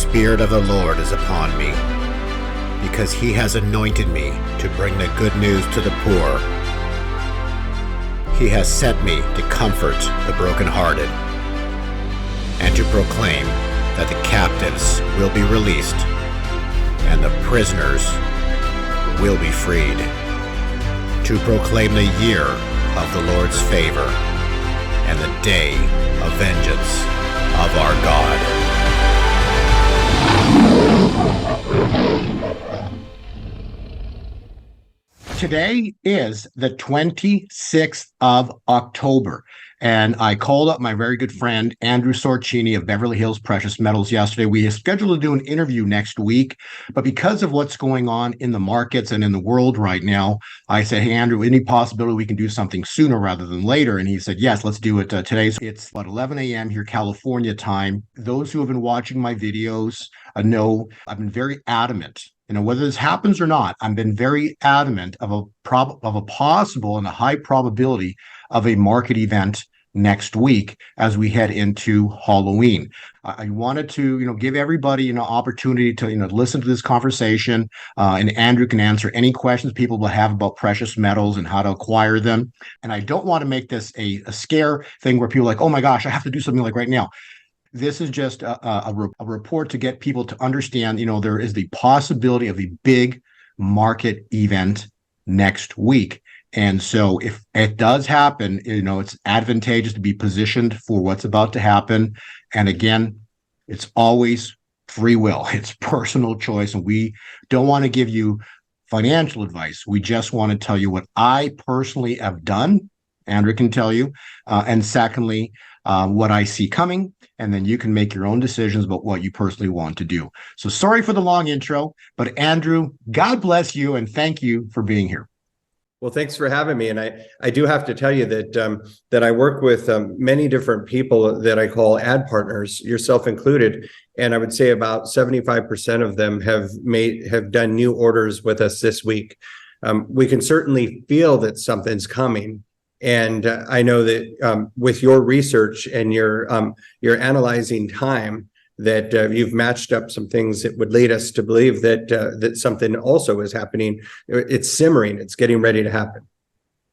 Spirit of the Lord is upon me, because he has anointed me to bring the good news to the poor. He has sent me to comfort the brokenhearted and to proclaim that the captives will be released and the prisoners will be freed, to proclaim the year of the Lord's favor and the day of vengeance of our God. Today is the 26th of October, and I called up my very good friend, Andrew Sorchini of Beverly Hills Precious Metals yesterday. We are scheduled to do an interview next week, but because of what's going on in the markets and in the world right now, I said, hey, Andrew, any possibility we can do something sooner rather than later? And he said, yes, let's do it today. It's about 11 a.m. here, California time. Those who have been watching my videos know I've been very adamant. Whether this happens or not, I've been very adamant of a possible and a high probability of a market event next week as we head into Halloween. I wanted to, give everybody, opportunity to, listen to this conversation, and Andrew can answer any questions people will have about precious metals and how to acquire them. And I don't want to make this a scare thing where people are like, oh my gosh, I have to do something like right now. This is just a report to get people to understand, there is the possibility of a big market event next week. And so if it does happen, it's advantageous to be positioned for what's about to happen. And again, it's always free will. It's personal choice. And we don't want to give you financial advice. We just want to tell you what I personally have done. Andrew can tell you. And secondly, what I see coming, and then you can make your own decisions about what you personally want to do. So sorry for the long intro, but Andrew, God bless you and thank you for being here. Well, thanks for having me. And I do have to tell you that I work with many different people that I call ad partners, yourself included. And I would say about 75% of them have done new orders with us this week. We can certainly feel that something's coming. And I know that with your research and your analyzing time, that you've matched up some things that would lead us to believe that something also is happening. It's simmering. It's getting ready to happen.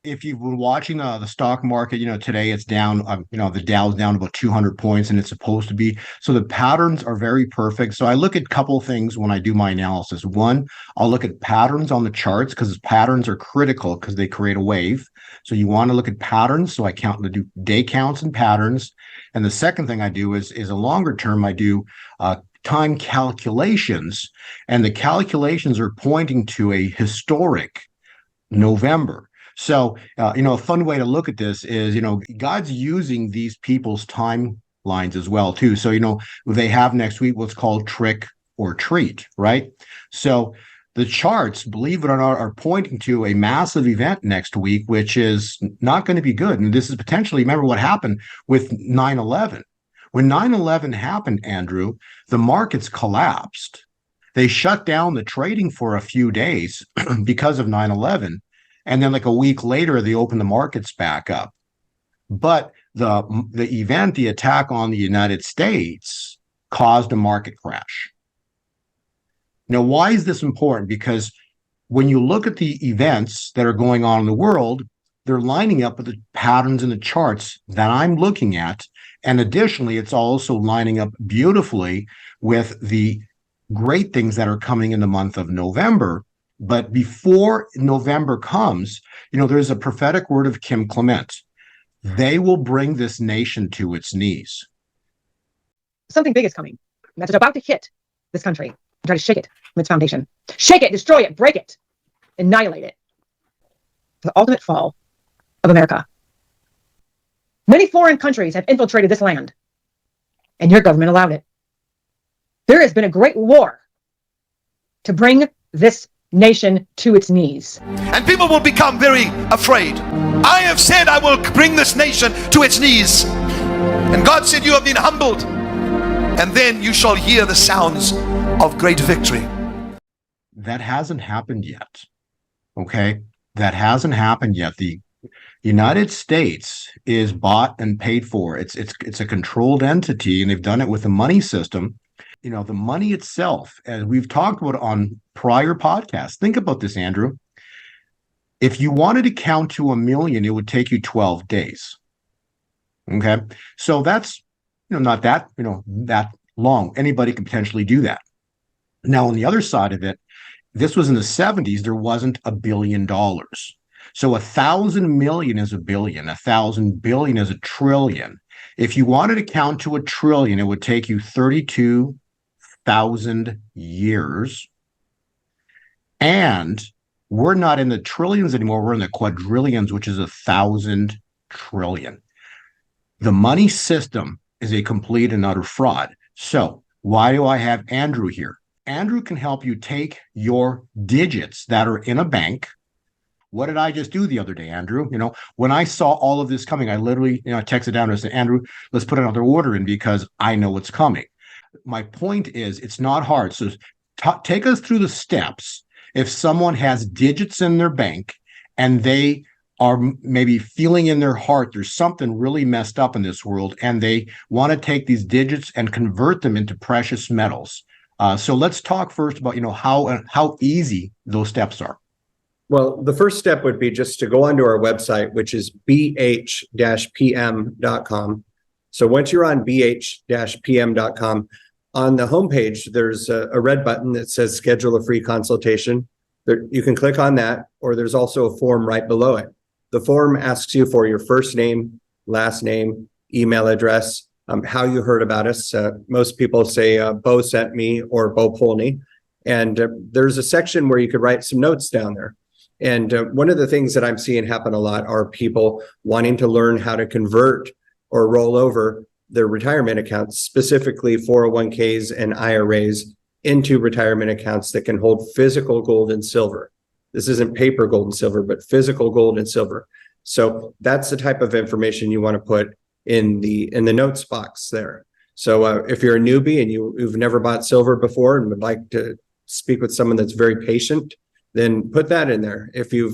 If you've been watching the stock market, today it's down, the Dow's down about 200 points and it's supposed to be. So the patterns are very perfect. So I look at a couple of things when I do my analysis. One, I'll look at patterns on the charts because patterns are critical because they create a wave. So you want to look at patterns. So I do day counts and patterns. And the second thing I do is a longer term, I do time calculations. And the calculations are pointing to a historic November. So, a fun way to look at this is, God's using these people's timelines as well, too. So, they have next week what's called trick or treat, right? So the charts, believe it or not, are pointing to a massive event next week, which is not going to be good. And this is potentially, remember what happened with 9/11. When 9/11 happened, Andrew, the markets collapsed. They shut down the trading for a few days because of 9/11. And then like a week later, they opened the markets back up. But the event, the attack on the United States, caused a market crash. Now, why is this important? Because when you look at the events that are going on in the world, they're lining up with the patterns in the charts that I'm looking at. And additionally, it's also lining up beautifully with the great things that are coming in the month of November. But before November comes, there's a prophetic word of Kim Clement. They will bring this nation to its knees. Something big is coming. That's about to hit this country and try to shake it from its foundation. Shake it, destroy it, break it, annihilate it. The ultimate fall of America. Many foreign countries have infiltrated this land, and your government allowed it. There has been a great war to bring this nation to its knees. And people will become very afraid. I have said I will bring this nation to its knees. And God said, you have been humbled. And then you shall hear the sounds of great victory. That hasn't happened yet. Okay? That hasn't happened yet. The United States is bought and paid for. It's a controlled entity, and they've done it with a money system. the money itself, as we've talked about on prior podcasts, think about this, Andrew. If you wanted to count to 1 million, it would take you 12 days. Okay. So that's, not that, that long. Anybody can potentially do that. Now, on the other side of it, this was in the 70s, there wasn't $1 billion. So 1,000 million is a billion, 1,000 billion is a trillion. If you wanted to count to 1 trillion, it would take you 32,000 years. And we're not in the trillions anymore. We're in the quadrillions, which is 1,000 trillion. The money system is a complete and utter fraud. So why do I have Andrew here? Andrew can help you take your digits that are in a bank. What did I just do the other day, Andrew? When I saw all of this coming, I literally, texted down and said, Andrew, let's put another order in because I know what's coming. My point is, it's not hard. So take us through the steps. If someone has digits in their bank and they are maybe feeling in their heart there's something really messed up in this world, and they want to take these digits and convert them into precious metals. So let's talk first about how easy those steps are. Well, the first step would be just to go onto our website, which is bh-pm.com. So once you're on bh-pm.com, on the homepage, there's a red button that says schedule a free consultation. You can click on that, or there's also a form right below it. The form asks you for your first name, last name, email address, how you heard about us. Most people say Bo sent me or Bo Polney. And there's a section where you could write some notes down there. And one of the things that I'm seeing happen a lot are people wanting to learn how to convert or roll over their retirement accounts, specifically 401ks and IRAs, into retirement accounts that can hold physical gold and silver. This isn't paper gold and silver, but physical gold and silver. So that's the type of information you want to put in the notes box there. So if you're a newbie and you've never bought silver before and would like to speak with someone that's very patient, then put that in there. If you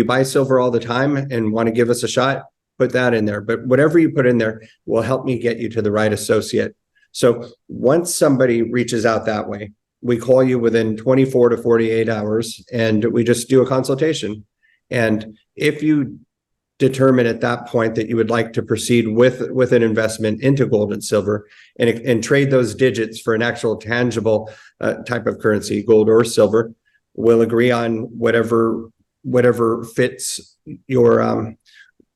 buy silver all the time and want to give us a shot, put that in there. But whatever you put in there will help me get you to the right associate. So once somebody reaches out that way, we call you within 24 to 48 hours and we just do a consultation. And if you determine at that point that you would like to proceed with an investment into gold and silver and trade those digits for an actual tangible type of currency, gold or silver, we'll agree on whatever fits your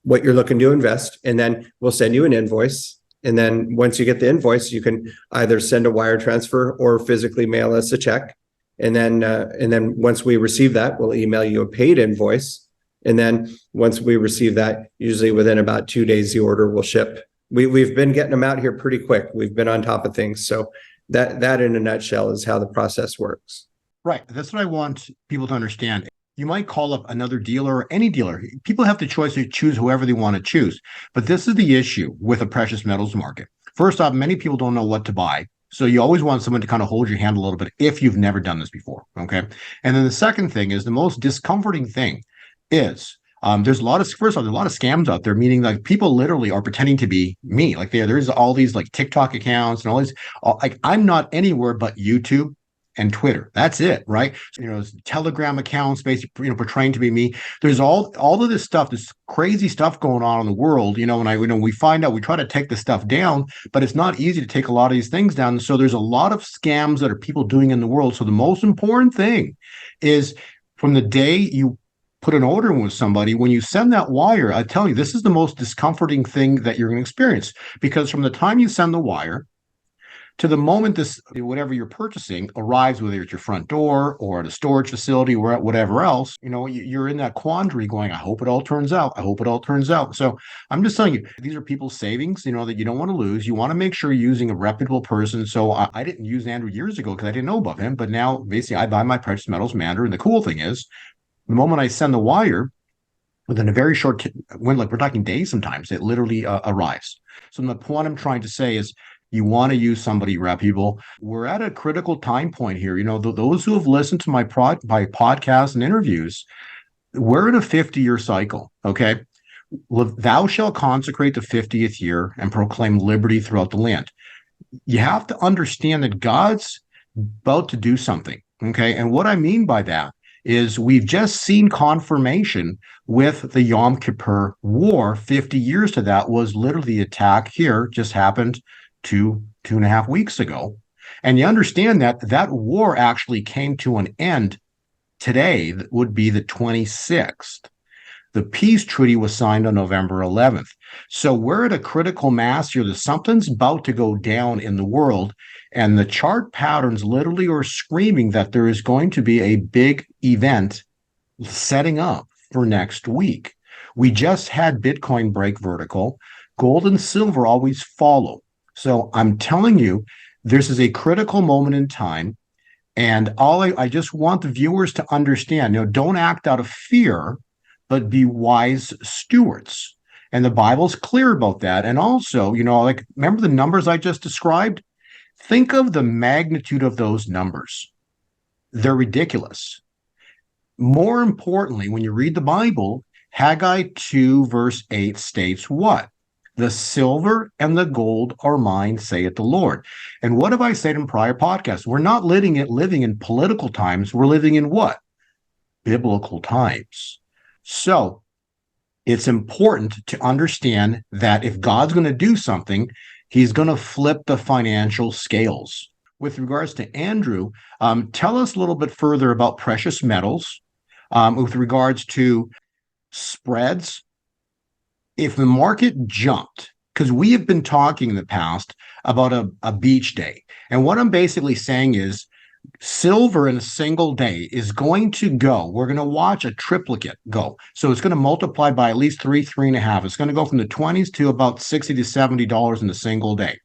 what you're looking to invest, and then we'll send you an invoice. And then once you get the invoice, you can either send a wire transfer or physically mail us a check. And then once we receive that, we'll email you a paid invoice. And then once we receive that, usually within about 2 days, the order will ship. We've been getting them out here pretty quick. We've been on top of things. So that in a nutshell is how the process works. Right. That's what I want people to understand. You might call up another dealer or any dealer. People have the choice to choose whoever they want to choose. But this is the issue with the precious metals market. First off, many people don't know what to buy. So you always want someone to kind of hold your hand a little bit if you've never done this before. Okay. And then the second thing is the most discomforting thing is there's a lot of scams out there, meaning like people literally are pretending to be me. Like there's all these like TikTok accounts and all these, like I'm not anywhere but YouTube and Twitter. That's it, right? Telegram accounts basically, portraying to be me. There's all of this stuff, this crazy stuff going on in the world, and we find out, we try to take this stuff down, but it's not easy to take a lot of these things down. So there's a lot of scams that are people doing in the world. So the most important thing is from the day you put an order in with somebody, when you send that wire, I tell you, this is the most discomforting thing that you're going to experience, because from the time you send the wire to the moment whatever you're purchasing arrives, whether it's your front door or at a storage facility or at whatever else, you're in that quandary going, I hope it all turns out. I hope it all turns out. So I'm just telling you, these are people's savings, that you don't want to lose. You want to make sure you're using a reputable person. So I didn't use Andrew years ago because I didn't know about him. But now basically I buy my precious metals from Andrew. And the cool thing is the moment I send the wire, within a very short, we're talking days sometimes, it literally arrives. So the point I'm trying to say is, you want to use somebody reputable. We're at a critical time point here. Those who have listened to my podcasts and interviews, we're in a 50-year cycle, okay? Thou shalt consecrate the 50th year and proclaim liberty throughout the land. You have to understand that God's about to do something. Okay. And what I mean by that is we've just seen confirmation with the Yom Kippur War. 50 years to that was literally the attack here, just happened 2.5 weeks ago. And you understand that that war actually came to an end today, that would be the 26th. The peace treaty was signed on November 11th. So we're at a critical mass here. That something's about to go down in the world. And the chart patterns literally are screaming that there is going to be a big event setting up for next week. We just had Bitcoin break vertical. Gold and silver always follow. So I'm telling you, this is a critical moment in time. And I just want the viewers to understand, don't act out of fear, but be wise stewards. And the Bible's clear about that. And also, remember the numbers I just described? Think of the magnitude of those numbers. They're ridiculous. More importantly, when you read the Bible, Haggai 2 verse 8 states what? The silver and the gold are mine, saith the Lord. And what have I said in prior podcasts? We're not living in political times. We're living in what? Biblical times. So it's important to understand that if God's going to do something, he's going to flip the financial scales. With regards to Andrew, tell us a little bit further about precious metals, with regards to spreads. If the market jumped, because we have been talking in the past about a beach day. And what I'm basically saying is silver in a single day is going to go. We're going to watch a triplicate go. So it's going to multiply by at least 3.5. It's going to go from the 20s to about $60 to $70 in a single day.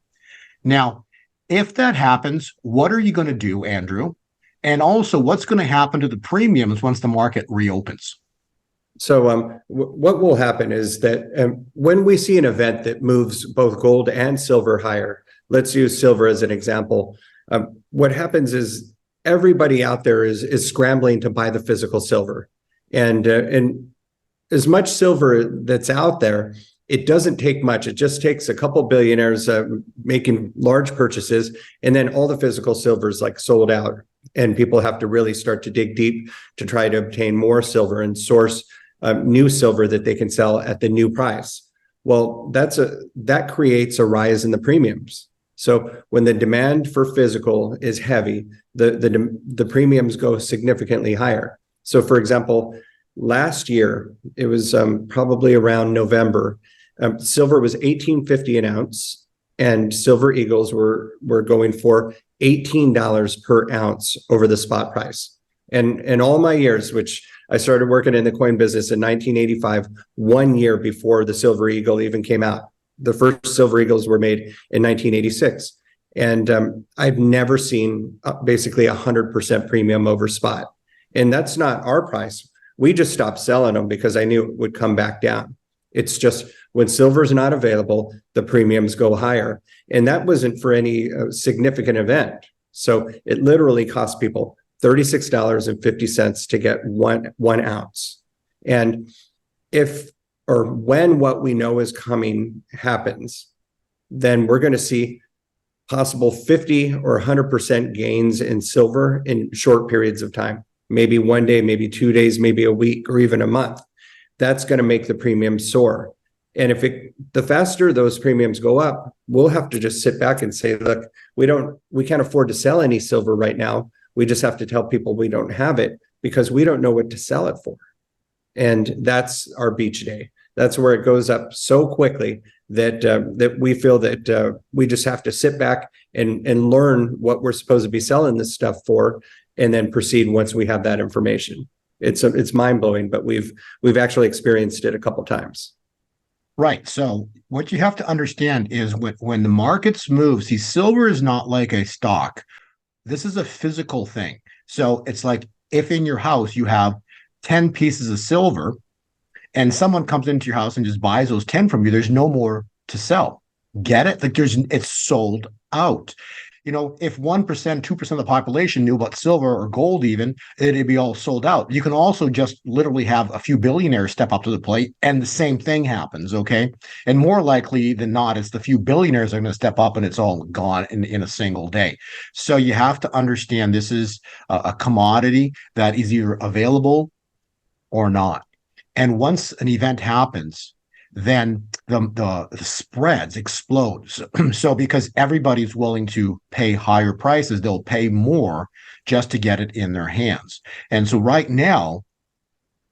Now, if that happens, what are you going to do, Andrew? And also, what's going to happen to the premiums once the market reopens? So what will happen is that when we see an event that moves both gold and silver higher, let's use silver as an example. What happens is everybody out there is scrambling to buy the physical silver, and as much silver that's out there, it doesn't take much. It just takes a couple billionaires making large purchases, and then all the physical silver is like sold out, and people have to really start to dig deep to try to obtain more silver and source new silver that they can sell at the new price. Well, that creates a rise in the premiums. So when the demand for physical is heavy, the premiums go significantly higher. So for example, last year, it was probably around November, silver was $18.50 an ounce, and silver eagles were going for $18 per ounce over the spot price. And in all my years, which I started working in the coin business in 1985, 1 year before the silver eagle even came out. The first silver eagles were made in 1986. And I've never seen basically 100% premium over spot. And that's not our price. We just stopped selling them because I knew it would come back down. It's just when silver is not available, the premiums go higher. And that wasn't for any significant event. So it literally cost people $36.50 to get one ounce. And when what we know is coming happens, then we're going to see possible 50 or 100% gains in silver in short periods of time. Maybe 1 day, maybe 2 days, maybe a week, or even a month. That's going to make the premium soar. And the faster those premiums go up, we'll have to just sit back and say, look, we can't afford to sell any silver right now. We just have to tell people we don't have it because we don't know what to sell it for. And that's our beach day. That's where it goes up so quickly that we feel that we just have to sit back and learn what we're supposed to be selling this stuff for, and then proceed once we have that information. It's mind-blowing, but we've actually experienced it a couple times. Right. So what you have to understand is when the markets move, see, silver is not like a stock. This is a physical thing. So it's like if in your house you have 10 pieces of silver and someone comes into your house and just buys those 10 from you, there's no more to sell. Get it? Like it's sold out. if 1%, 2% of the population knew about silver or gold, even, it'd be all sold out. You can also just literally have a few billionaires step up to the plate and the same thing happens, okay? And more likely than not, it's the few billionaires that are going to step up and it's all gone in a single day. So you have to understand this is a commodity that is either available or not. And once an event happens, then the spreads explode. So because everybody's willing to pay higher prices, they'll pay more just to get it in their hands. And so right now,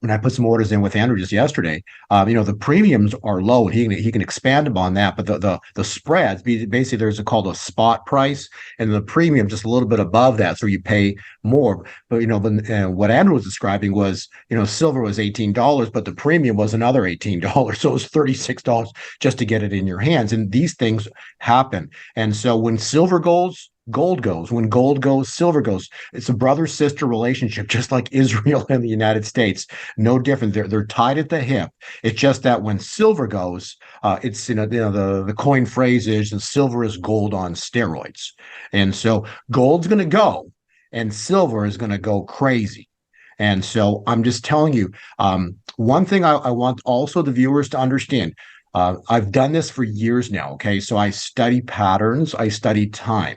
when I put some orders in with Andrew just yesterday, the premiums are low, and he can expand upon that. But the spreads, basically, there's called a spot price, and the premium just a little bit above that, so you pay more. But what Andrew was describing was, silver was $18, but the premium was another $18, so it was $36 just to get it in your hands. And these things happen. And so when silver goes, gold goes. When gold goes, silver goes. It's a brother-sister relationship, just like Israel and the United States. No different. They're tied at the hip. It's just that when silver goes, it's the coin phrase is, and silver is gold on steroids. And so gold's going to go, and silver is going to go crazy. And so I'm just telling you, one thing I want also the viewers to understand. I've done this for years now. Okay, so I study patterns. I study time.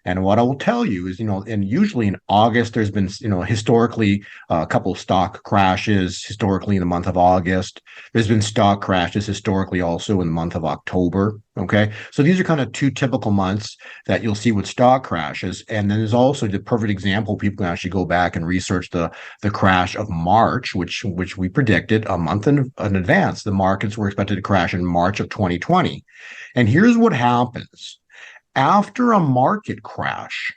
And what I will tell you is, and usually in August, there's been, historically a couple of stock crashes historically in the month of August. There's been stock crashes historically also in the month of October. Okay. So these are kind of two typical months that you'll see with stock crashes. And then there's also the perfect example. People can actually go back and research the crash of March, which we predicted a month in advance. The markets were expected to crash in March of 2020. And here's what happens. After a market crash,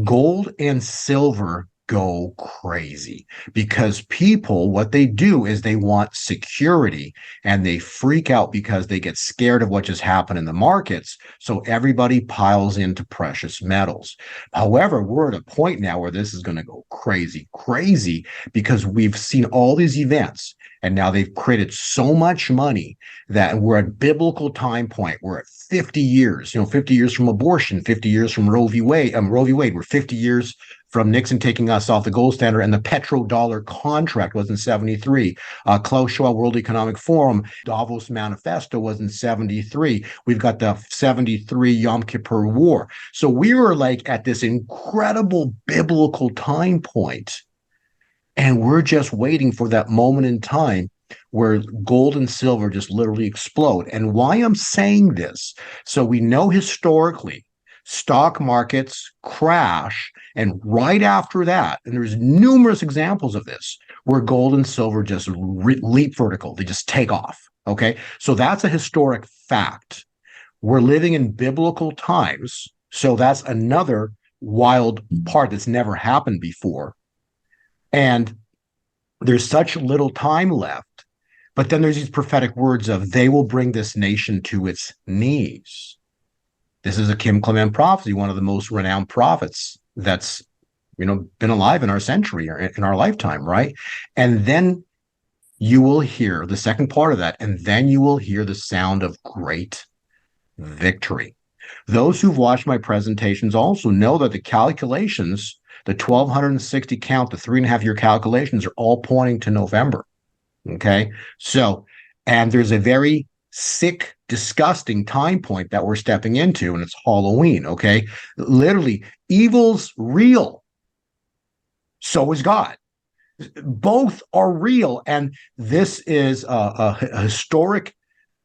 gold and silver go crazy because people, what they do is they want security and they freak out because they get scared of what just happened in the markets. So everybody piles into precious metals. However, we're at a point now where this is going to go crazy because we've seen all these events. And now they've created so much money that we're at biblical time point. We're at 50 years, 50 years from abortion, 50 years from Roe v. Wade. We're 50 years from Nixon taking us off the gold standard, and the petrodollar contract was in 73. Klaus Schwab World Economic Forum, Davos Manifesto was in 73. We've got the 73 Yom Kippur War. So we were like at this incredible biblical time point. And we're just waiting for that moment in time where gold and silver just literally explode. And why I'm saying this, so we know historically stock markets crash, and right after that, and there's numerous examples of this, where gold and silver just leap vertical. They just take off, okay? So that's a historic fact. We're living in biblical times, so that's another wild part that's never happened before. And there's such little time left. But then there's these prophetic words of, they will bring this nation to its knees. This is a Kim Clement prophecy, one of the most renowned prophets that's, been alive in our century or in our lifetime, right? And then you will hear the second part of that, and then you will hear the sound of great victory. Those who've watched my presentations also know that the calculations, the 1,260 count, the 3.5-year calculations are all pointing to November. Okay. So, and there's a very sick, disgusting time point that we're stepping into, and it's Halloween. Okay. Literally, evil's real. So is God. Both are real. And this is a historic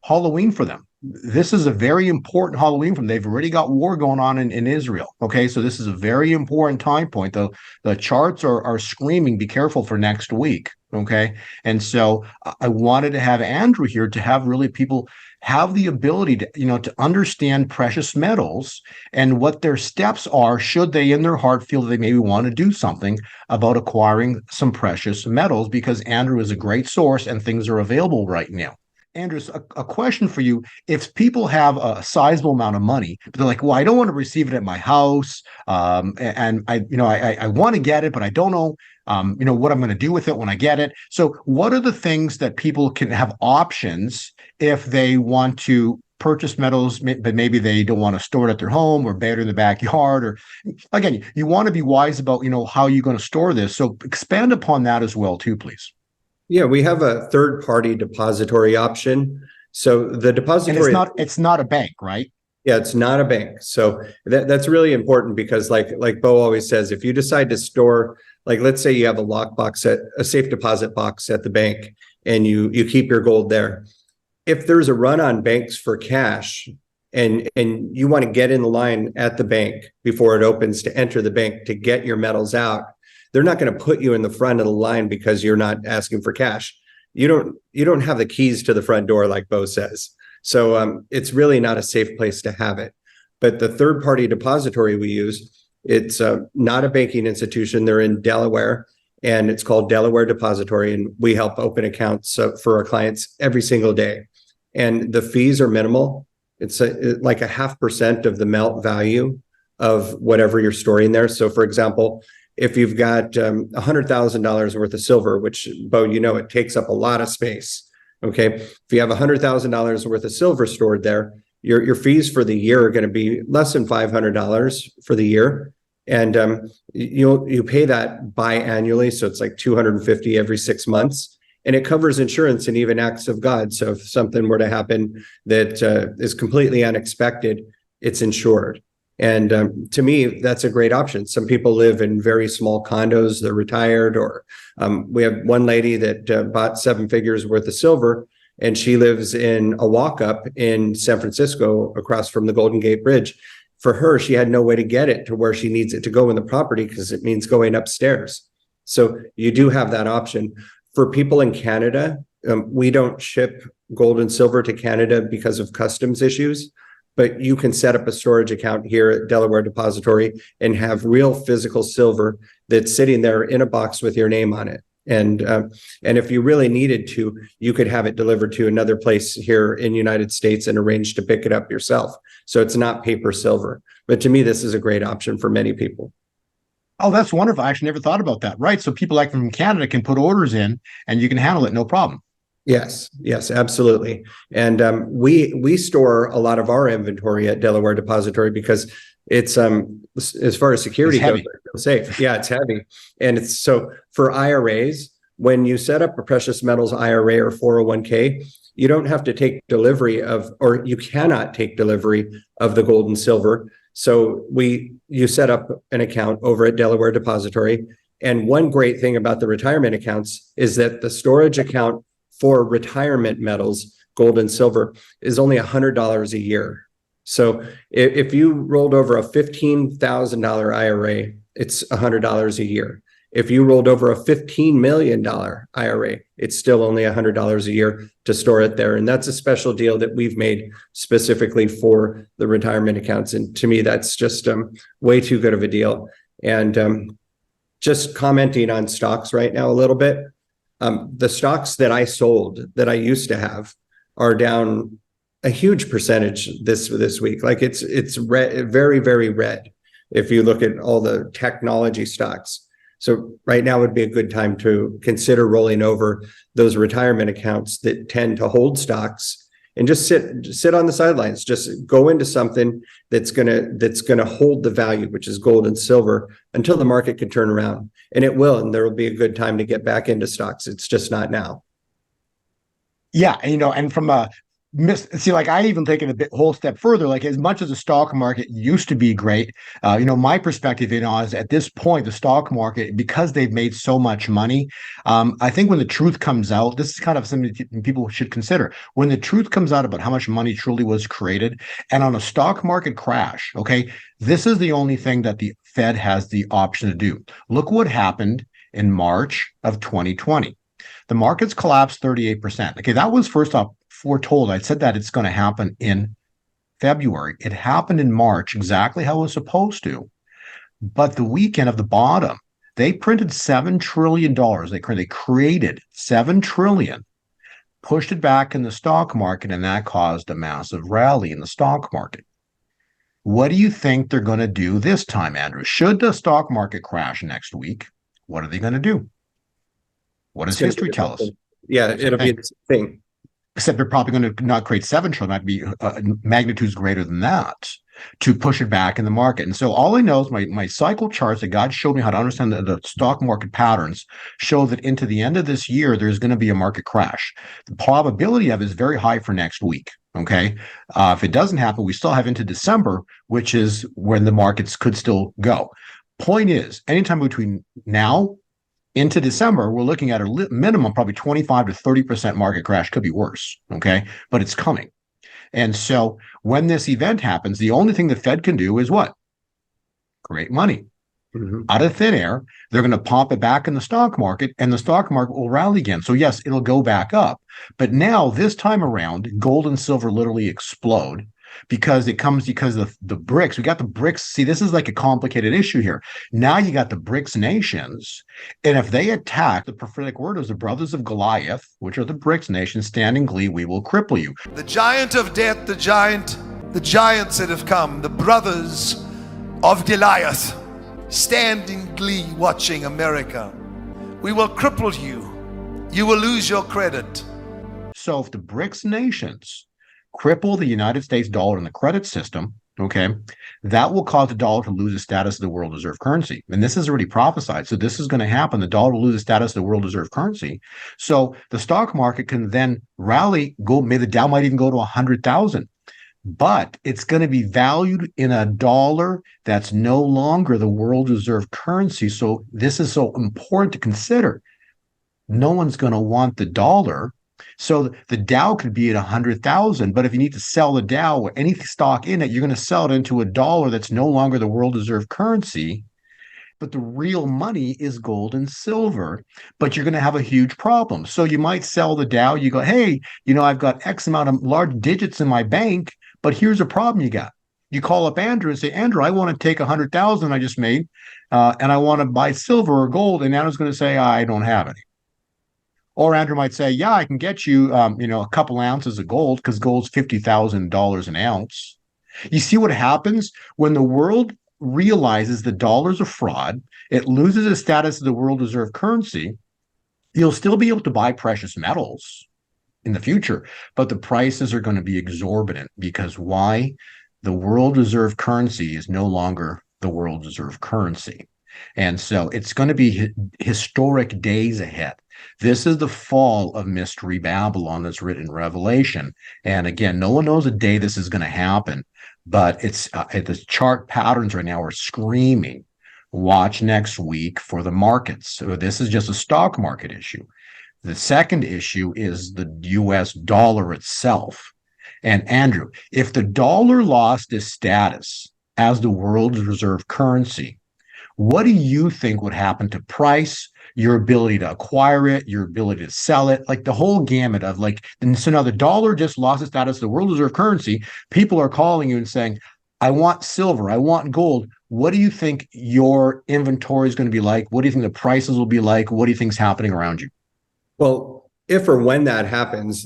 Halloween for them. This is a very important Halloween for them. They've already got war going on in Israel. Okay, so this is a very important time point. The charts are screaming, be careful for next week. Okay, and so I wanted to have Andrew here to have really people have the ability to, to understand precious metals and what their steps are should they in their heart feel that they maybe want to do something about acquiring some precious metals, because Andrew is a great source and things are available right now. Andrew, a question for you. If people have a sizable amount of money, but they're like, well, I don't want to receive it at my house, and I want to get it, but I don't know, what I'm going to do with it when I get it. So what are the things that people can have options if they want to purchase metals, but maybe they don't want to store it at their home or bury it in the backyard. Or again, you want to be wise about, how you're going to store this. So expand upon that as well too, please. Yeah, we have a third-party depository option. So the And depository, it's not a bank, right? yeah, it's not a bank. So that's really important because like Bo always says, if you decide to store, like let's say you have a lockbox at a safe deposit box at the bank and you keep your gold there. If there's a run on banks for cash and you want to get in the line at the bank before it opens to enter the bank to get your metals out, they're not going to put you in the front of the line because you're not asking for cash. You don't have the keys to the front door, like Bo says. So it's really not a safe place to have it. But the third-party depository we use, it's not a banking institution. They're in Delaware, and it's called Delaware Depository, and we help open accounts for our clients every single day. And the fees are minimal. It's like 0.5% of the melt value of whatever you're storing there. So, for example, if you've got $100,000 worth of silver, which, Bo, it takes up a lot of space. Okay, if you have $100,000 worth of silver stored there, your fees for the year are going to be less than $500 for the year, and you pay that biannually, so it's like $250 every 6 months, and it covers insurance and even acts of God. So if something were to happen that is completely unexpected, it's insured. And to me, that's a great option. Some people live in very small condos, they're retired, or we have one lady that bought 7 figures worth of silver, and she lives in a walk-up in San Francisco across from the Golden Gate Bridge. For her, she had no way to get it to where she needs it to go in the property because it means going upstairs. So you do have that option. For people in Canada, we don't ship gold and silver to Canada because of customs issues. But you can set up a storage account here at Delaware Depository and have real physical silver that's sitting there in a box with your name on it. And if you really needed to, you could have it delivered to another place here in the United States and arrange to pick it up yourself. So it's not paper silver. But to me, this is a great option for many people. Oh, that's wonderful. I actually never thought about that. Right. So people like from Canada can put orders in and you can handle it, no problem. Yes, absolutely. And we store a lot of our inventory at Delaware Depository because it's as far as security goes, it's safe. Yeah, it's heavy. And it's so for IRAs, when you set up a precious metals IRA or 401k, you don't have to take delivery of, or you cannot take delivery of the gold and silver. So you set up an account over at Delaware Depository. And one great thing about the retirement accounts is that the storage account for retirement metals, gold and silver, is only $100 a year. So if you rolled over a $15,000 IRA, it's $100 a year. If you rolled over a $15 million IRA, it's still only $100 a year to store it there. And that's a special deal that we've made specifically for the retirement accounts. And to me, that's just way too good of a deal. And just commenting on stocks right now a little bit. The stocks that I sold that I used to have are down a huge percentage this week. Like it's red, very, very red if you look at all the technology stocks. So right now would be a good time to consider rolling over those retirement accounts that tend to hold stocks and just sit on the sidelines. Just go into something that's gonna hold the value, which is gold and silver, until the market can turn around. And it will, and there will be a good time to get back into stocks. It's just not now. Yeah, and from like I even take it whole step further. Like as much as the stock market used to be great, my perspective, is at this point the stock market, because they've made so much money. I think when the truth comes out, this is kind of something that people should consider. When the truth comes out about how much money truly was created, and on a stock market crash, okay, this is the only thing that the Fed has the option to do. Look what happened in March of 2020. The markets collapsed 38%. Okay, that was first off foretold. I said that it's going to happen in February. It happened in March, exactly how it was supposed to. But the weekend of the bottom, they printed $7 trillion. They created $7 trillion, pushed it back in the stock market, and that caused a massive rally in the stock market. What do you think they're going to do this time, Andrew? Should the stock market crash next week, what are they going to do? What does history tell us? Yeah, it'll be the same thing. except they're probably going to not create 7 trillion, might be magnitudes greater than that to push it back in the market. And so all I know is my cycle charts that God showed me how to understand the stock market patterns show that into the end of this year, there's going to be a market crash. The probability of it is very high for next week. Okay. If it doesn't happen, we still have into December, which is when the markets could still go. Point is, anytime between now into December, we're looking at a minimum, probably 25 to 30% market crash, could be worse. Okay. But it's coming. And so when this event happens, the only thing the Fed can do is what? Create money out of thin air. They're going to pump it back in the stock market, and the stock market will rally again. So yes, it'll go back up. But now this time around, gold and silver literally explode because it comes because of the BRICS. We got the BRICS. See, this is like a complicated issue here. Now you got the BRICS nations, and if they attack, the prophetic word is the brothers of Goliath, which are the BRICS nations, stand in glee, we will cripple you. The giant of death, the giants that have come, the brothers of Goliath, stand in glee watching America. We will cripple you. You will lose your credit. So if the BRICS nations cripple the United States dollar in the credit system, okay, that will cause the dollar to lose its status as the world reserve currency. And this is already prophesied. So this is going to happen. The dollar will lose its status as the world reserve currency. So the stock market can then rally, maybe the Dow might even go to 100,000. But it's going to be valued in a dollar that's no longer the world reserve currency. So this is so important to consider. No one's going to want the dollar. So the Dow could be at 100,000, but if you need to sell the Dow or any stock in it, you're going to sell it into a dollar that's no longer the world reserve currency. But the real money is gold and silver, but you're going to have a huge problem. So you might sell the Dow. You go, hey, I've got X amount of large digits in my bank, but here's a problem you got. You call up Andrew and say, Andrew, I want to take 100,000 I just made, and I want to buy silver or gold. And Andrew's going to say, I don't have any. Or Andrew might say, yeah, I can get you, a couple ounces of gold because gold's $50,000 an ounce. You see what happens when the world realizes the dollar's a fraud, it loses its status as the world reserve currency. You'll still be able to buy precious metals in the future, but the prices are going to be exorbitant because why? The world reserve currency is no longer the world reserve currency. And so it's going to be historic days ahead. This is the fall of Mystery Babylon that's written in Revelation. And again, no one knows the day this is going to happen, but it's the chart patterns right now are screaming, watch next week for the markets. So this is just a stock market issue. The second issue is the US dollar itself. And Andrew, if the dollar lost its status as the world's reserve currency, what do you think would happen to price, your ability to acquire it, your ability to sell it, like the whole gamut of and so now the dollar just lost its status as the world reserve currency. People are calling you and saying, I want silver, I want gold. What do you think your inventory is going to be like? What do you think the prices will be like? What do you think is happening around you? Well, if or when that happens,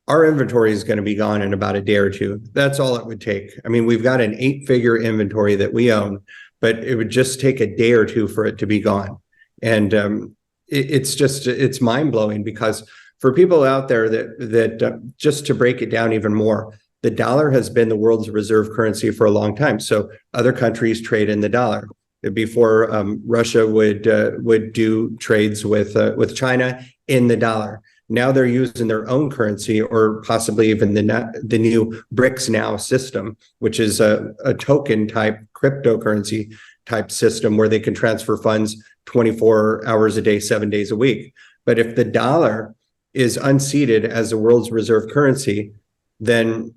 our inventory is going to be gone in about a day or two. That's all it would take. I mean, we've got an 8-figure inventory that we own, but it would just take a day or two for it to be gone. And it's mind blowing because for people out there that just to break it down even more, the dollar has been the world's reserve currency for a long time. So other countries trade in the dollar. Before Russia would do trades with China in the dollar. Now they're using their own currency, or possibly even the new BRICS now system, which is a token type cryptocurrency type system where they can transfer funds 24 hours a day, 7 days a week. But if the dollar is unseated as the world's reserve currency, then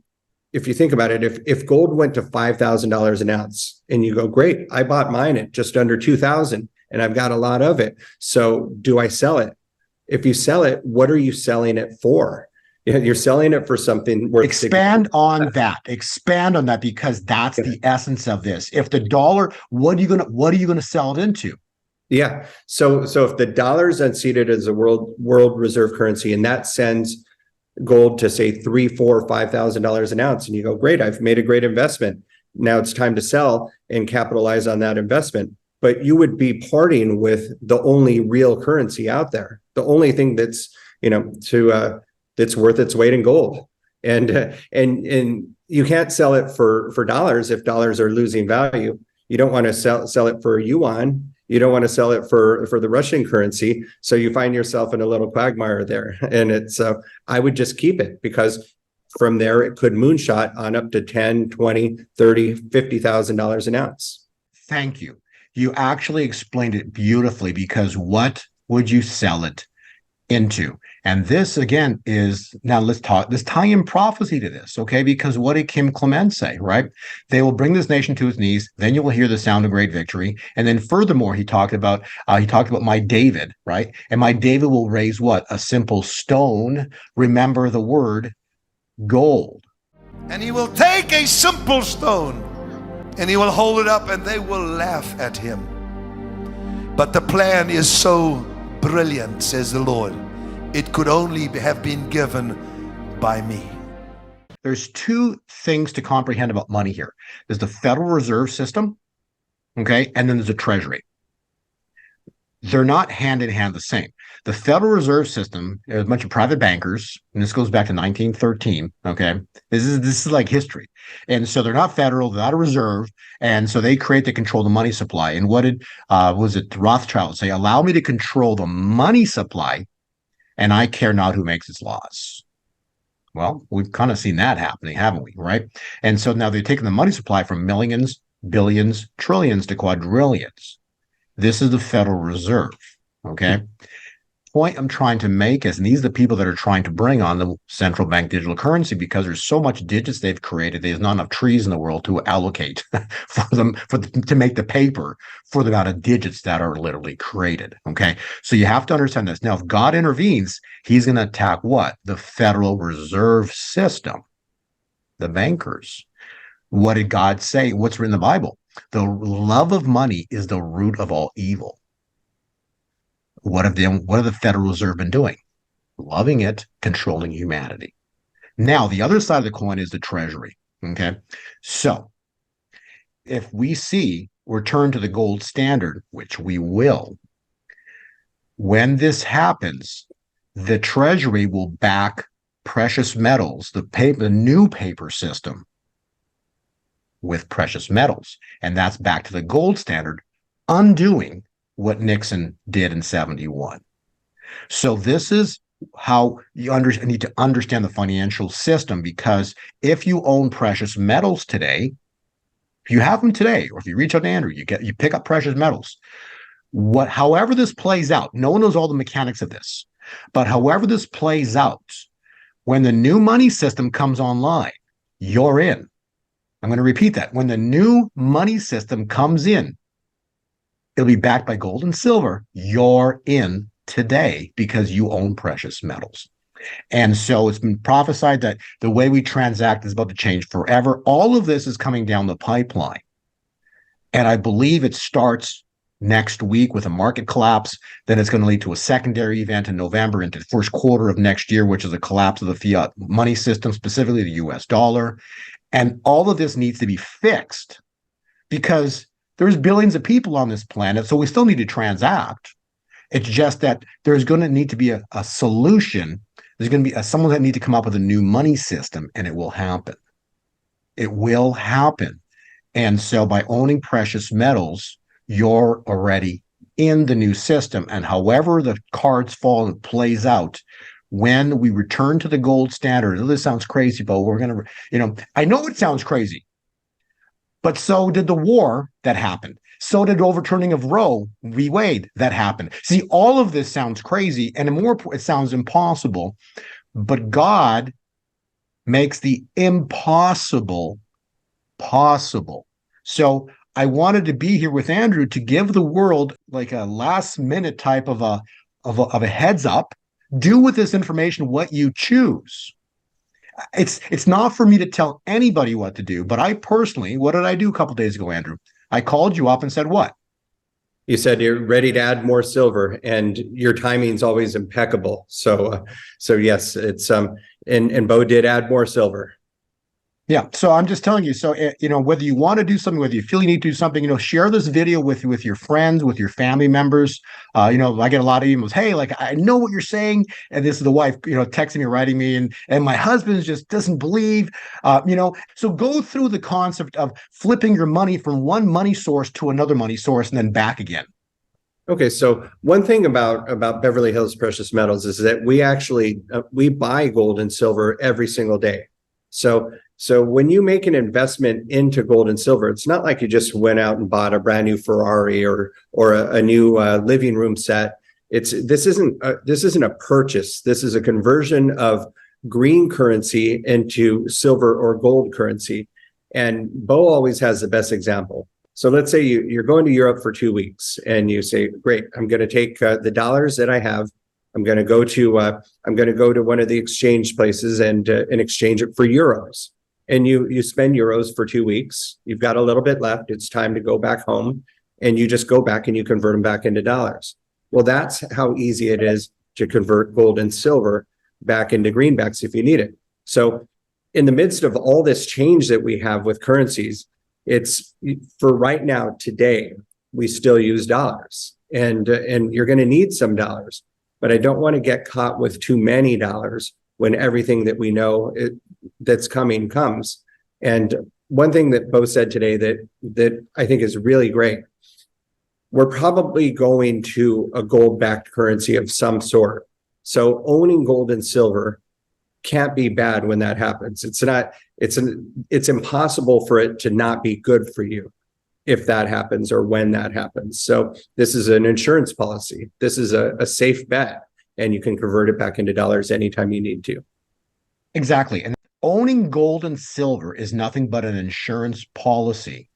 if you think about it, if gold went to $5,000 an ounce and you go, great, I bought mine at just under 2,000 and I've got a lot of it. So do I sell it? If you sell it, what are you selling it for? You're selling it for something worth. Expand on that, because that's the essence of this. If the dollar, what are you going to sell it into? Yeah. So if the dollar is unseated as a world reserve currency, and that sends gold to say $3,000, $4,000, $5,000 an ounce, and you go, great, I've made a great investment. Now it's time to sell and capitalize on that investment. But you would be parting with the only real currency out there, the only thing that's, to that's worth its weight in gold. And you can't sell it for dollars if dollars are losing value. You don't want to sell it for yuan. You don't want to sell it for the Russian currency. So you find yourself in a little quagmire there. And it's I would just keep it, because from there it could moonshot on up to 10, 20, 30, $50,000 an ounce. Thank you. You actually explained it beautifully, because what would you sell it into? And this again is, now let's tie in prophecy to this, okay? Because what did Kim Clement say, right? They will bring this nation to its knees, then you will hear the sound of great victory. And then furthermore, he talked about my David, right? And my David will raise what? A simple stone. Remember the word gold. And he will take a simple stone and he will hold it up and they will laugh at him. But the plan is so brilliant, says the Lord. It could only have been given by me. There's two things to comprehend about money here. There's the Federal Reserve System, okay? And then there's the Treasury. They're not hand in hand the same. The Federal Reserve System is a bunch of private bankers, and this goes back to 1913, okay? This is like history. And so they're not federal, they're not a reserve, and so they create to control the money supply. And what did was it Rothschild say? Allow me to control the money supply, and I care not who makes its laws. Well, we've kind of seen that happening, haven't we, right? And so now they're taking the money supply from millions, billions, trillions to quadrillions. This is the Federal Reserve, okay? Point I'm trying to make is, and these are the people that are trying to bring on the central bank digital currency, because there's so much digits they've created, there's not enough trees in the world to allocate to make the paper for the amount of digits that are literally created, okay? So you have to understand this. Now, if God intervenes, he's going to attack what? The Federal Reserve System, the bankers. What did God say? What's written in the Bible? The love of money is the root of all evil. What have the Federal Reserve been doing? Loving it, controlling humanity. Now, the other side of the coin is the Treasury, okay? So, if we see return to the gold standard, which we will, when this happens, the Treasury will back precious metals, the new paper system, with precious metals. And that's back to the gold standard, undoing what Nixon did in 71. So this is how you need to understand the financial system, because if you own precious metals today, if you have them today, or if you reach out to Andrew, you pick up precious metals. However this plays out, no one knows all the mechanics of this, but however this plays out, when the new money system comes online, you're in. I'm going to repeat that. When the new money system comes in, it'll be backed by gold and silver. You're in today because you own precious metals. And so it's been prophesied that the way we transact is about to change forever. All of this is coming down the pipeline. And I believe it starts next week with a market collapse. Then it's going to lead to a secondary event in November into the first quarter of next year, which is a collapse of the fiat money system, specifically the US dollar. And all of this needs to be fixed because there's billions of people on this planet, so we still need to transact. It's just that there's going to need to be a solution. There's going to be someone that needs to come up with a new money system, and it will happen. It will happen. And so by owning precious metals, you're already in the new system. And however the cards fall and plays out, when we return to the gold standard, this sounds crazy, but we're going to, I know it sounds crazy, but so did the war that happened. So did overturning of Roe v. Wade that happened. See, all of this sounds crazy, and it sounds impossible, but God makes the impossible possible. So I wanted to be here with Andrew to give the world like a last minute type of a heads up. Do with this information what you choose. It's not for me to tell anybody what to do, but I personally, what did I do a couple days ago, Andrew? I called you up and said what? You said you're ready to add more silver, and your timing's always impeccable. So yes, it's and Bo did add more silver. Yeah. So I'm just telling you. So, whether you want to do something, whether you feel you need to do something, share this video with your friends, with your family members. I get a lot of emails. Hey, like, I know what you're saying. And this is the wife, texting me, writing me. And my husband just doesn't believe, so go through the concept of flipping your money from one money source to another money source and then back again. Okay, so one thing about Beverly Hills Precious Metals is that we actually we buy gold and silver every single day. So when you make an investment into gold and silver, it's not like you just went out and bought a brand new Ferrari or a new living room set. This isn't a purchase. This is a conversion of green currency into silver or gold currency. And Bo always has the best example. So let's say you're going to Europe for 2 weeks and you say, great, I'm going to take the dollars that I have. I'm going to go to one of the exchange places and exchange it for euros. And you spend euros for 2 weeks. You've got a little bit left. It's time to go back home, and you just go back and you convert them back into dollars. Well, that's how easy it is to convert gold and silver back into greenbacks if you need it. So in the midst of all this change that we have with currencies, it's for right now, today, we still use dollars, and you're going to need some dollars, but I don't want to get caught with too many dollars when everything that we know that's coming comes. And one thing that Bo said today that I think is really great, we're probably going to a gold-backed currency of some sort. So owning gold and silver can't be bad when that happens. It's impossible for it to not be good for you if that happens or when that happens. So this is an insurance policy. This is a safe bet, and you can convert it back into dollars anytime you need to. Exactly. And owning gold and silver is nothing but an insurance policy.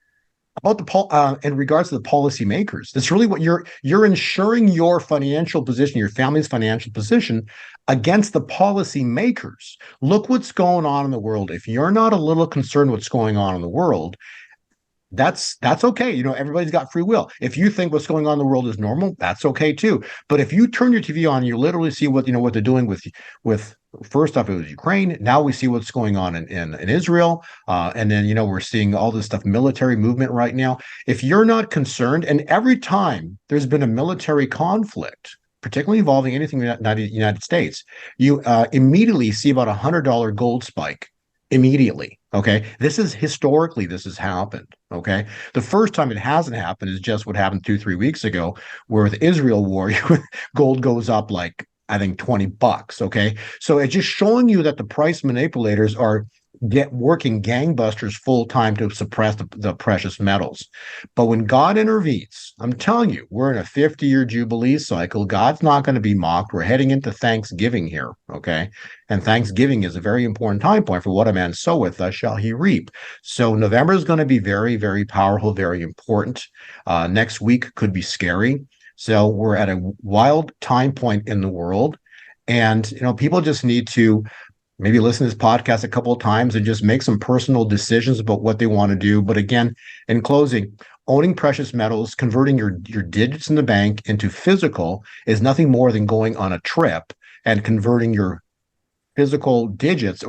About in regards to the policymakers, that's really what you're insuring your financial position, your family's financial position against the policymakers. Look what's going on in the world. If you're not a little concerned what's going on in the world, that's okay. Everybody's got free will. If you think what's going on in the world is normal, that's okay too. But if you turn your TV on, you literally see what they're doing with first off, it was Ukraine. Now we see what's going on in Israel. And then, we're seeing all this stuff, military movement right now. If you're not concerned, and every time there's been a military conflict, particularly involving anything in the United States, you immediately see about $100 gold spike immediately. Okay. This has happened. Okay. The first time it hasn't happened is just what happened 2-3 weeks ago, where with Israel war, gold goes up like, I think $20. Okay. So it's just showing you that the price manipulators are working gangbusters full time to suppress the precious metals. But when God intervenes, I'm telling you, we're in a 50-year Jubilee cycle. God's not going to be mocked. We're heading into Thanksgiving here. Okay. And Thanksgiving is a very important time point. For what a man soweth, thus shall he reap. So November is going to be very, very powerful, very important. Next week could be scary. So we're at a wild time point in the world. And, people just need to maybe listen to this podcast a couple of times and just make some personal decisions about what they want to do. But again, in closing, owning precious metals, converting your digits in the bank into physical is nothing more than going on a trip and converting your physical digits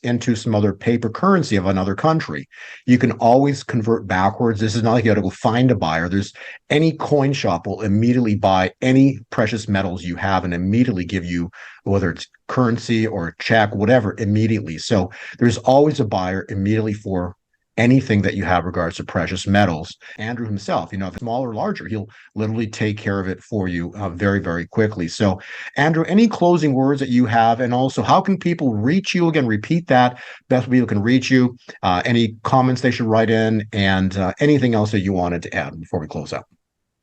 into some other paper currency of another country. You can always convert backwards. This is not like you got to go find a buyer. There's any coin shop will immediately buy any precious metals you have and immediately give you, whether it's currency or check, whatever, immediately. So there's always a buyer immediately for anything that you have regards to precious metals. Andrew himself, if it's small or larger, he'll literally take care of it for you very, very quickly. So, Andrew, any closing words that you have? And also, how can people reach you? Again, repeat that. Best people can reach you. Any comments they should write in, and anything else that you wanted to add before we close out?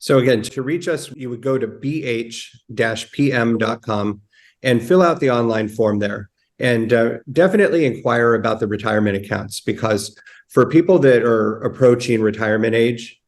So again, to reach us, you would go to bh-pm.com and fill out the online form there. And definitely inquire about the retirement accounts, because for people that are approaching retirement age,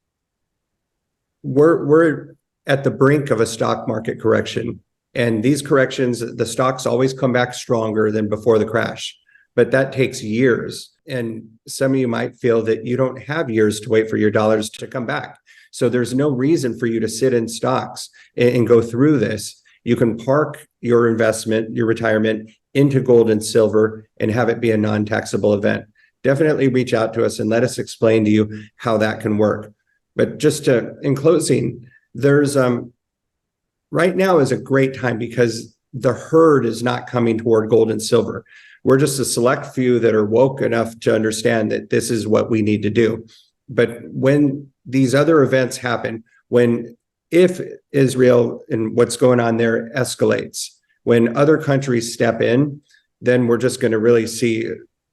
we're at the brink of a stock market correction. And these corrections, the stocks always come back stronger than before the crash, but that takes years. And some of you might feel that you don't have years to wait for your dollars to come back. So there's no reason for you to sit in stocks and go through this. You can park your investment, your retirement, into gold and silver and have it be a non-taxable event. definitely reach out to us and let us explain to you how that can work. But in closing, there's right now is a great time because the herd is not coming toward gold and silver. We're just a select few that are woke enough to understand that this is what we need to do. But when these other events happen, if Israel and what's going on there escalates, when other countries step in, then we're just going to really see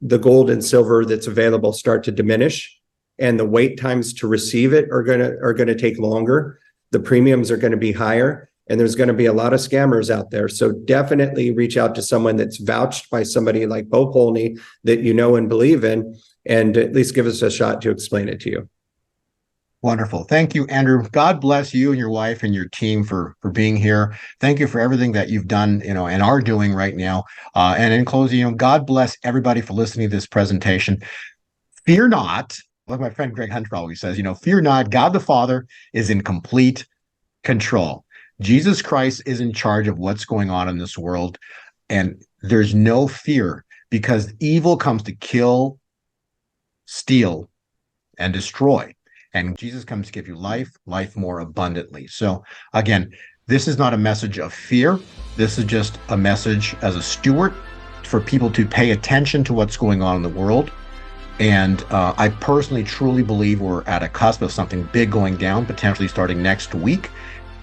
the gold and silver that's available start to diminish, and the wait times to receive it are going to take longer. The premiums are going to be higher, and there's going to be a lot of scammers out there. So definitely reach out to someone that's vouched by somebody like Bo Polney that you know and believe in, and at least give us a shot to explain it to you. Wonderful. Thank you, Andrew. God bless you and your wife and your team for being here. Thank you for everything that you've done, and are doing right now. And in closing, God bless everybody for listening to this presentation. Fear not, like my friend Greg Hunter always says, fear not. God the Father is in complete control. Jesus Christ is in charge of what's going on in this world, and there's no fear, because evil comes to kill, steal, and destroy. And Jesus comes to give you life more abundantly. So again, this is not a message of fear. This is just a message as a steward for people to pay attention to what's going on in the world. And I personally truly believe we're at a cusp of something big going down, potentially starting next week.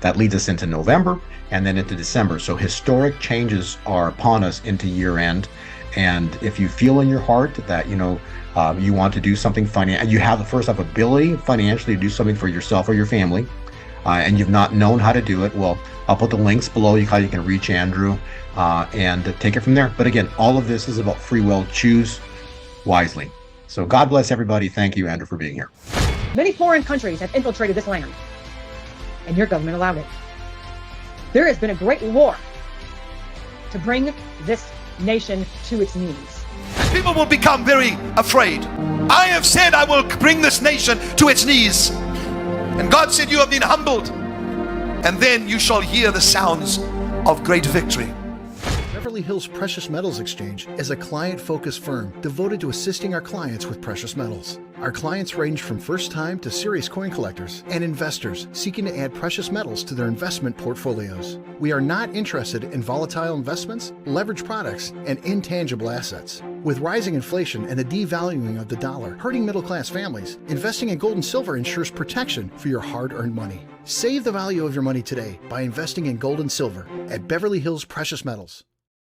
That leads us into November and then into December. So historic changes are upon us into year end. And if you feel in your heart that, you want to do something you have the first ability financially to do something for yourself or your family, and you've not known how to do it, well, I'll put the links below. You can reach Andrew and take it from there. But again, all of this is about free will. Choose wisely. So God bless everybody. Thank you, Andrew, for being here. Many foreign countries have infiltrated this land, and your government allowed it. There has been a great war to bring this nation to its knees. People will become very afraid. I have said I will bring this nation to its knees. And God said, you have been humbled. And then you shall hear the sounds of great victory. Beverly Hills Precious Metals Exchange is a client-focused firm devoted to assisting our clients with precious metals. Our clients range from first-time to serious coin collectors and investors seeking to add precious metals to their investment portfolios. We are not interested in volatile investments, leveraged products, and intangible assets. With rising inflation and the devaluing of the dollar hurting middle-class families, investing in gold and silver ensures protection for your hard-earned money. Save the value of your money today by investing in gold and silver at Beverly Hills Precious Metals.